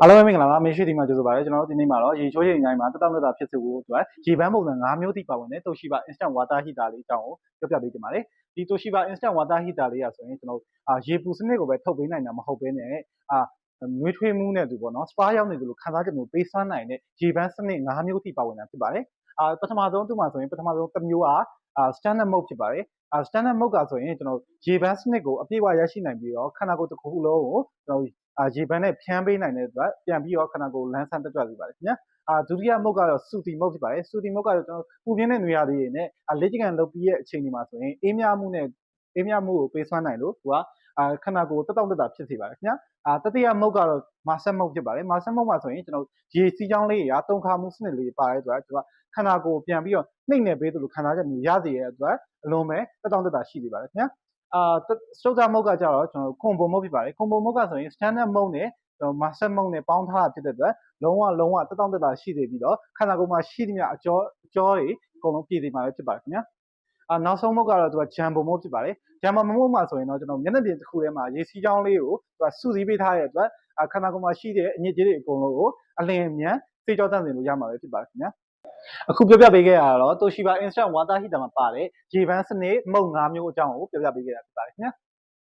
အားလုံးပဲမင်္ဂလာပါမေရှိဒီမှာကြိုဆိုပါရစေကျွန်တော်တို့ဒီနေ့မှာတော့ရေချိုးရေညိုင်းမှာတက်တောက်ဖြစ်စေဖို့အတွက်ရေပန်းပုံစံ၅မျိုးတိပါဝင်တဲ့ Toshiba Instant Water Heater လေးအကြောင်းကိုပြောပြပေးချင်ပါတယ်ဒီ Toshiba Instant Water Heater လေးဆိုရင်ကျွန်တော်ရေပူစနစ်ကိုပဲထုတ်ပေးနိုင်တာမဟုတ်ဘဲနဲ့နွေးထွေးမှုနဲ့တူပေါ့နော်စပါးရောက်နေတယ်လို့ခံစားချက်မျိုးပေးစွမ်းနိုင်တဲ့ရေပန်းစနစ်၅မျိုးတိပါဝင်တာဖြစ်ပါတယ်ပထမဆုံးသူ့မှာဆိုရင်ပထမဆုံးတစ်မျိုးကstandard mode ဖြစ်ပါတယ်standard mode ကဆိုရင်ကျွန်တော်ရေပန်းစနစ်ကိုအပြည့်အဝရရှိနိုင်ပြီးတော့ခန္ဓာကိုယ်တစ်ခုလုံးကိုကျွန်တော်ရေပန်းနဲ့ဖြန်းပေးနိုင်တဲ့အတွက်ပြန်ပြီးတော့ခန္ဓာကိုယ်လန်းဆန်းတက်ကြွစေပါတယ်ခင်ဗျာဒုတိယမုတ်ကတော့ Sooty mode ဖြစ်ပါတယ် Sooty mode ကတော့ကျွန်တော်ပူပြင်းတဲ့နွေရာသီတွေနဲ့လေ့ကျင့်ခန်းလုပ်ပြီးရဲ့အချိန်တွေမှာဆိုရင်အေးမြမှုကိုပေးစွမ်းနိုင်လို့သူကခန္ဓာကိုယ်တက်တောင့်တက်တာဖြစ်စေပါတယ်ခင်ဗျာတတိယမုတ်ကတော့ Master mode ဖြစ်ပါတယ် Master mode မှာဆိုရင်ကျွန်တော်ရေစီးကြောင်းလေးရာတုံခါမှုစနစ်လေးပါတဲ့အတွက်သူကခန္ဓာကိုယ်ပြန်ပြီးတော့နှိမ့်နေပေးသလိုခံစားချက်မျိုးရစေတဲ့အတွက်အလုံးပဲတက်တောင့်တက်တာရှိနေပါတယ်ခင်ဗျာစတုတ္ထမုတ်ကကြတော့ကျွန်တော် Combo mode ဖြစ်ပါတယ် Combo mode ကဆိုရင် Standard mode နဲ့Master mode နဲ့ပေါင်းထားတာဖြစ်တဲ့အတွက်လုံးဝတက်တောင့်တက်တာရှိနေပြီးတော့ခန္ဓာကိုယ်မှာရှိသမျှအကျော်တွေအကုန်လုံးပြည့်စုံမှာဖြစ်ပါတယ်ခင်ဗျာနောက်ဆုံးမုတ်ကတော့သူက Jumbo mode ဖြစ်ပါတယ် Jumbo mode မှာဆိုရင်တော့ကျွန်တော်မျက်နှာပြင်တစ်ခုထဲမှာရေစီးကြောင်းလေးကိုသူကစုစည်းပေးထားတဲ့အတွက်ခန္ဓာကိုယ်မှာရှိတဲ့အညစ်အကြေးတွေအကုန်လုံးကိုအလင်းအမြန်စေကြောတန့်စင်လို့ရမှာပဲဖြစ်ပါတယ်ခင်ဗျာအခုပြောပြပေးခဲ့ရတော့ Toshiba Instant Water Heater မှာပါတဲ့ရေပန်းစနစ်မုတ်၅မျိုးအကြောင်းကိုပြောပြပေးခဲ့တာဖြစ်ပါတယ်ခင်ဗျာ